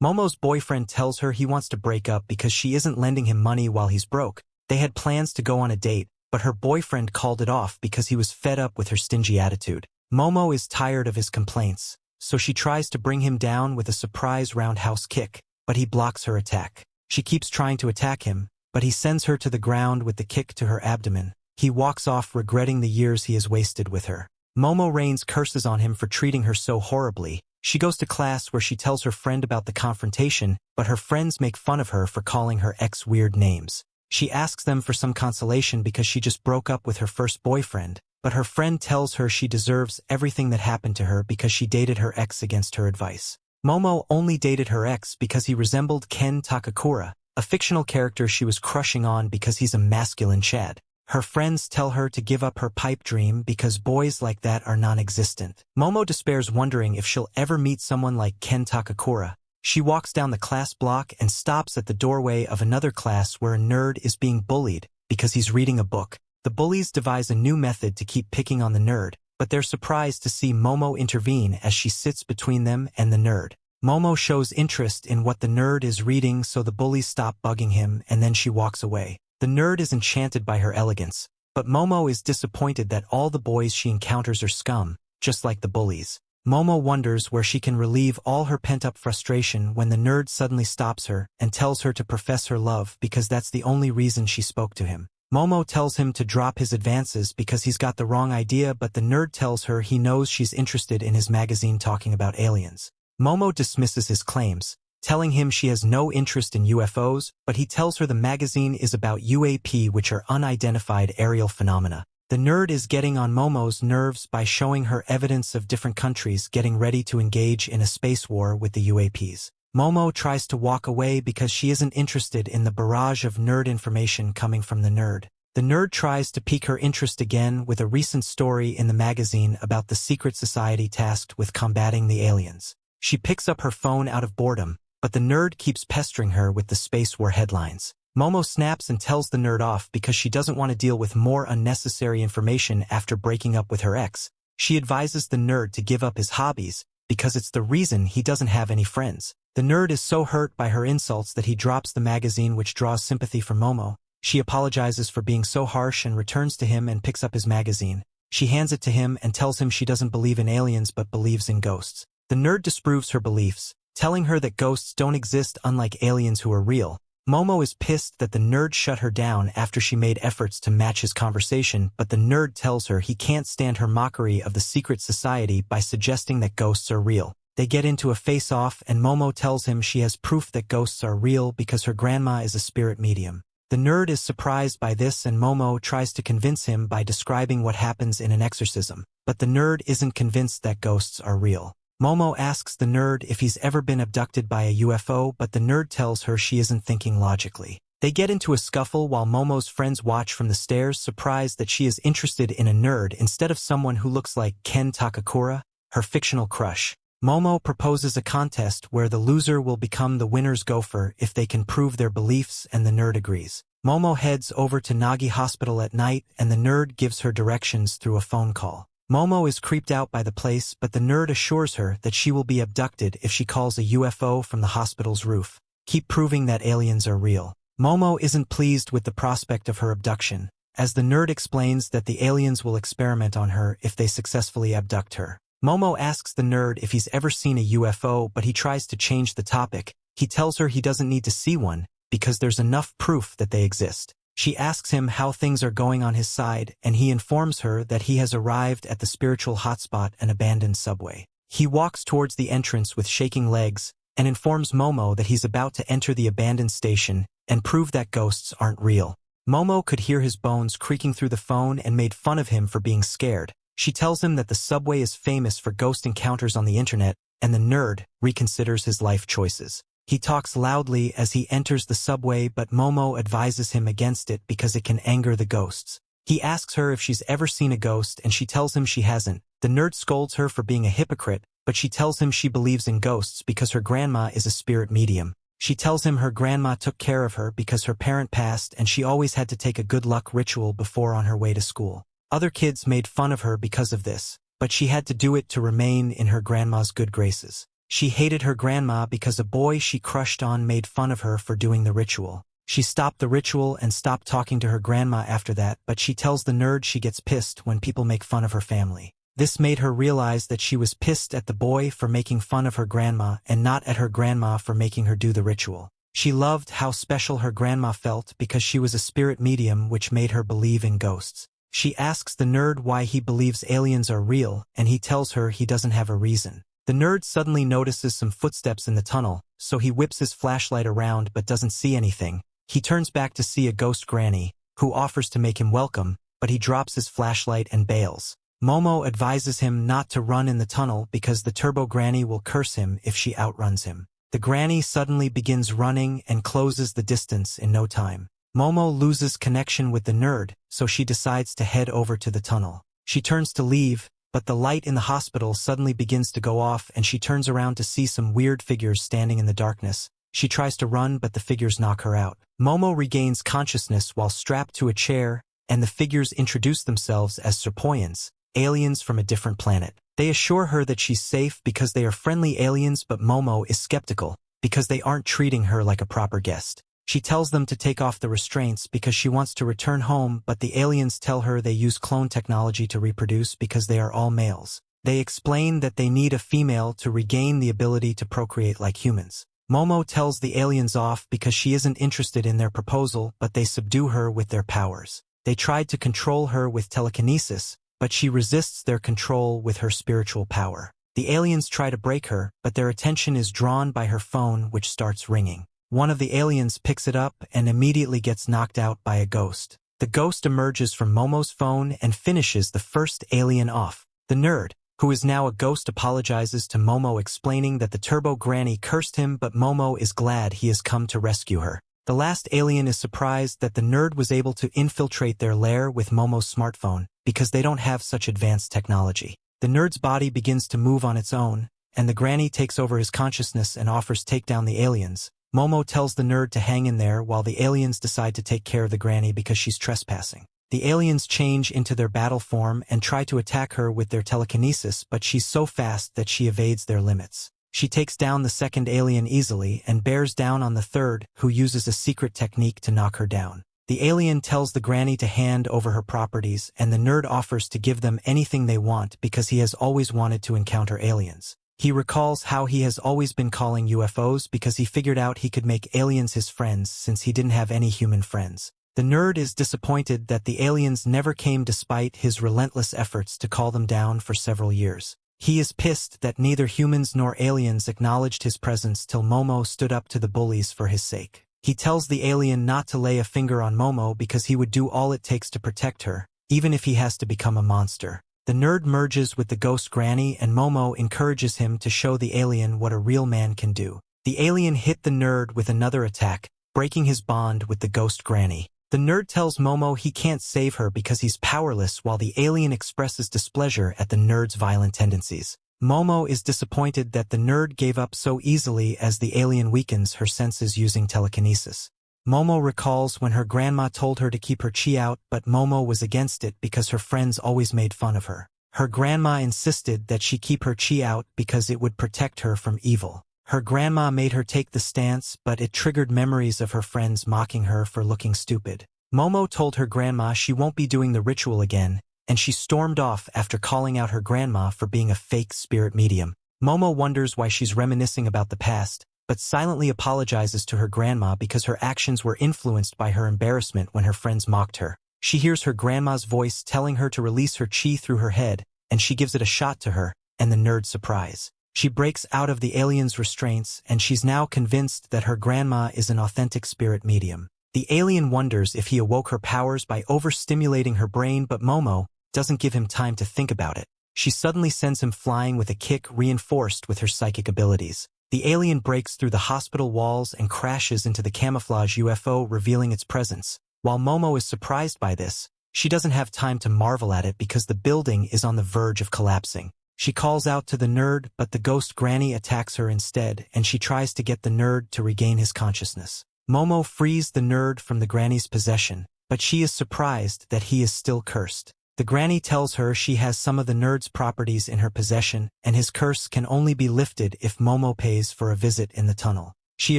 Momo's boyfriend tells her he wants to break up because she isn't lending him money while he's broke. They had plans to go on a date, but her boyfriend called it off because he was fed up with her stingy attitude. Momo is tired of his complaints, so she tries to bring him down with a surprise roundhouse kick, but he blocks her attack. She keeps trying to attack him, but he sends her to the ground with the kick to her abdomen. He walks off regretting the years he has wasted with her. Momo rains curses on him for treating her so horribly. She goes to class where she tells her friend about the confrontation, but her friends make fun of her for calling her ex weird names. She asks them for some consolation because she just broke up with her first boyfriend, but her friend tells her she deserves everything that happened to her because she dated her ex against her advice. Momo only dated her ex because he resembled Ken Takakura, a fictional character she was crushing on because he's a masculine Chad. Her friends tell her to give up her pipe dream because boys like that are non-existent. Momo despairs, wondering if she'll ever meet someone like Ken Takakura. She walks down the class block and stops at the doorway of another class where a nerd is being bullied because he's reading a book. The bullies devise a new method to keep picking on the nerd, but they're surprised to see Momo intervene as she sits between them and the nerd. Momo shows interest in what the nerd is reading, so the bullies stop bugging him, and then she walks away. The nerd is enchanted by her elegance, but Momo is disappointed that all the boys she encounters are scum, just like the bullies. Momo wonders where she can relieve all her pent-up frustration when the nerd suddenly stops her and tells her to profess her love because that's the only reason she spoke to him. Momo tells him to drop his advances because he's got the wrong idea, but the nerd tells her he knows she's interested in his magazine talking about aliens. Momo dismisses his claims, telling him she has no interest in UFOs, but he tells her the magazine is about UAP, which are unidentified aerial phenomena. The nerd is getting on Momo's nerves by showing her evidence of different countries getting ready to engage in a space war with the UAPs. Momo tries to walk away because she isn't interested in the barrage of nerd information coming from the nerd. The nerd tries to pique her interest again with a recent story in the magazine about the secret society tasked with combating the aliens. She picks up her phone out of boredom, but the nerd keeps pestering her with the space war headlines. Momo snaps and tells the nerd off because she doesn't want to deal with more unnecessary information after breaking up with her ex. She advises the nerd to give up his hobbies because it's the reason he doesn't have any friends. The nerd is so hurt by her insults that he drops the magazine, which draws sympathy from Momo. She apologizes for being so harsh and returns to him and picks up his magazine. She hands it to him and tells him she doesn't believe in aliens but believes in ghosts. The nerd disproves her beliefs, telling her that ghosts don't exist, unlike aliens who are real. Momo is pissed that the nerd shut her down after she made efforts to match his conversation, but the nerd tells her he can't stand her mockery of the secret society by suggesting that ghosts are real. They get into a face-off, and Momo tells him she has proof that ghosts are real because her grandma is a spirit medium. The nerd is surprised by this, and Momo tries to convince him by describing what happens in an exorcism, but the nerd isn't convinced that ghosts are real. Momo asks the nerd if he's ever been abducted by a UFO, but the nerd tells her she isn't thinking logically. They get into a scuffle while Momo's friends watch from the stairs, surprised that she is interested in a nerd instead of someone who looks like Ken Takakura, her fictional crush. Momo proposes a contest where the loser will become the winner's gopher if they can prove their beliefs, and the nerd agrees. Momo heads over to Nagi Hospital at night, and the nerd gives her directions through a phone call. Momo is creeped out by the place, but the nerd assures her that she will be abducted if she calls a UFO from the hospital's roof. Keep proving that aliens are real. Momo isn't pleased with the prospect of her abduction, as the nerd explains that the aliens will experiment on her if they successfully abduct her. Momo asks the nerd if he's ever seen a UFO, but he tries to change the topic. He tells her he doesn't need to see one because there's enough proof that they exist. She asks him how things are going on his side, and he informs her that he has arrived at the spiritual hotspot, an abandoned subway. He walks towards the entrance with shaking legs and informs Momo that he's about to enter the abandoned station and prove that ghosts aren't real. Momo could hear his bones creaking through the phone and made fun of him for being scared. She tells him that the subway is famous for ghost encounters on the internet, and the nerd reconsiders his life choices. He talks loudly as he enters the subway, but Momo advises him against it because it can anger the ghosts. He asks her if she's ever seen a ghost, and she tells him she hasn't. The nerd scolds her for being a hypocrite, but she tells him she believes in ghosts because her grandma is a spirit medium. She tells him her grandma took care of her because her parent passed and she always had to take a good luck ritual before on her way to school. Other kids made fun of her because of this, but she had to do it to remain in her grandma's good graces. She hated her grandma because a boy she crushed on made fun of her for doing the ritual. She stopped the ritual and stopped talking to her grandma after that, but she tells the nerd she gets pissed when people make fun of her family. This made her realize that she was pissed at the boy for making fun of her grandma and not at her grandma for making her do the ritual. She loved how special her grandma felt because she was a spirit medium, which made her believe in ghosts. She asks the nerd why he believes aliens are real, and he tells her he doesn't have a reason. The nerd suddenly notices some footsteps in the tunnel, so he whips his flashlight around but doesn't see anything. He turns back to see a ghost granny, who offers to make him welcome, but he drops his flashlight and bails. Momo advises him not to run in the tunnel because the turbo granny will curse him if she outruns him. The granny suddenly begins running and closes the distance in no time. Momo loses connection with the nerd, so she decides to head over to the tunnel. She turns to leave, but the light in the hospital suddenly begins to go off and she turns around to see some weird figures standing in the darkness. She tries to run, but the figures knock her out. Momo regains consciousness while strapped to a chair, and the figures introduce themselves as Serpoians, aliens from a different planet. They assure her that she's safe because they are friendly aliens, but Momo is skeptical because they aren't treating her like a proper guest. She tells them to take off the restraints because she wants to return home, but the aliens tell her they use clone technology to reproduce because they are all males. They explain that they need a female to regain the ability to procreate like humans. Momo tells the aliens off because she isn't interested in their proposal, but they subdue her with their powers. They tried to control her with telekinesis, but she resists their control with her spiritual power. The aliens try to break her, but their attention is drawn by her phone, which starts ringing. One of the aliens picks it up and immediately gets knocked out by a ghost. The ghost emerges from Momo's phone and finishes the first alien off. The nerd, who is now a ghost, apologizes to Momo, explaining that the turbo granny cursed him, but Momo is glad he has come to rescue her. The last alien is surprised that the nerd was able to infiltrate their lair with Momo's smartphone, because they don't have such advanced technology. The nerd's body begins to move on its own, and the granny takes over his consciousness and offers take down the aliens. Momo tells the nerd to hang in there while the aliens decide to take care of the granny because she's trespassing. The aliens change into their battle form and try to attack her with their telekinesis, but she's so fast that she evades their limits. She takes down the second alien easily and bears down on the third, who uses a secret technique to knock her down. The alien tells the granny to hand over her properties, and the nerd offers to give them anything they want because he has always wanted to encounter aliens. He recalls how he has always been calling UFOs because he figured out he could make aliens his friends since he didn't have any human friends. The nerd is disappointed that the aliens never came despite his relentless efforts to call them down for several years. He is pissed that neither humans nor aliens acknowledged his presence till Momo stood up to the bullies for his sake. He tells the alien not to lay a finger on Momo because he would do all it takes to protect her, even if he has to become a monster. The nerd merges with the ghost granny, and Momo encourages him to show the alien what a real man can do. The alien hit the nerd with another attack, breaking his bond with the ghost granny. The nerd tells Momo he can't save her because he's powerless, while the alien expresses displeasure at the nerd's violent tendencies. Momo is disappointed that the nerd gave up so easily as the alien weakens her senses using telekinesis. Momo recalls when her grandma told her to keep her chi out, but Momo was against it because her friends always made fun of her. Her grandma insisted that she keep her chi out because it would protect her from evil. Her grandma made her take the stance, but it triggered memories of her friends mocking her for looking stupid. Momo told her grandma she won't be doing the ritual again, and she stormed off after calling out her grandma for being a fake spirit medium. Momo wonders why she's reminiscing about the past, but silently apologizes to her grandma because her actions were influenced by her embarrassment when her friends mocked her. She hears her grandma's voice telling her to release her chi through her head, and she gives it a shot to her, and the nerd's surprise. She breaks out of the alien's restraints, and she's now convinced that her grandma is an authentic spirit medium. The alien wonders if he awoke her powers by overstimulating her brain, but Momo doesn't give him time to think about it. She suddenly sends him flying with a kick reinforced with her psychic abilities. The alien breaks through the hospital walls and crashes into the camouflage UFO, revealing its presence. While Momo is surprised by this, she doesn't have time to marvel at it because the building is on the verge of collapsing. She calls out to the nerd, but the ghost granny attacks her instead, and she tries to get the nerd to regain his consciousness. Momo frees the nerd from the granny's possession, but she is surprised that he is still cursed. The granny tells her she has some of the nerd's properties in her possession, and his curse can only be lifted if Momo pays for a visit in the tunnel. She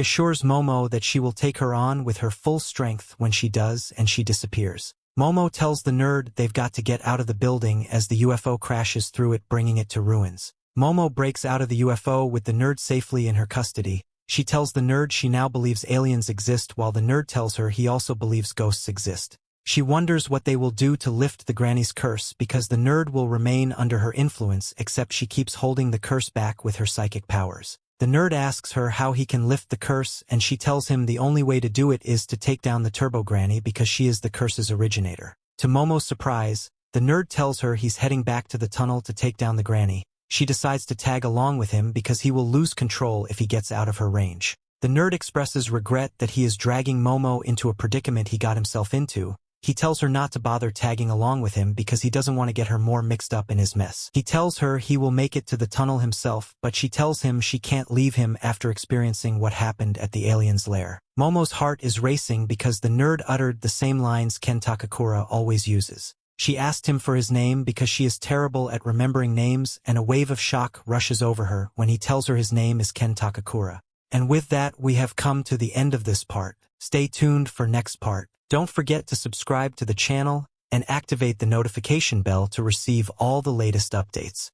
assures Momo that she will take her on with her full strength when she does, and she disappears. Momo tells the nerd they've got to get out of the building as the UFO crashes through it, bringing it to ruins. Momo breaks out of the UFO with the nerd safely in her custody. She tells the nerd she now believes aliens exist, while the nerd tells her he also believes ghosts exist. She wonders what they will do to lift the granny's curse because the nerd will remain under her influence, except she keeps holding the curse back with her psychic powers. The nerd asks her how he can lift the curse, and she tells him the only way to do it is to take down the Turbo Granny because she is the curse's originator. To Momo's surprise, the nerd tells her he's heading back to the tunnel to take down the granny. She decides to tag along with him because he will lose control if he gets out of her range. The nerd expresses regret that he is dragging Momo into a predicament he got himself into. He tells her not to bother tagging along with him because he doesn't want to get her more mixed up in his mess. He tells her he will make it to the tunnel himself, but she tells him she can't leave him after experiencing what happened at the alien's lair. Momo's heart is racing because the nerd uttered the same lines Ken Takakura always uses. She asked him for his name because she is terrible at remembering names, and a wave of shock rushes over her when he tells her his name is Ken Takakura. And with that, we have come to the end of this part. Stay tuned for next part. Don't forget to subscribe to the channel and activate the notification bell to receive all the latest updates.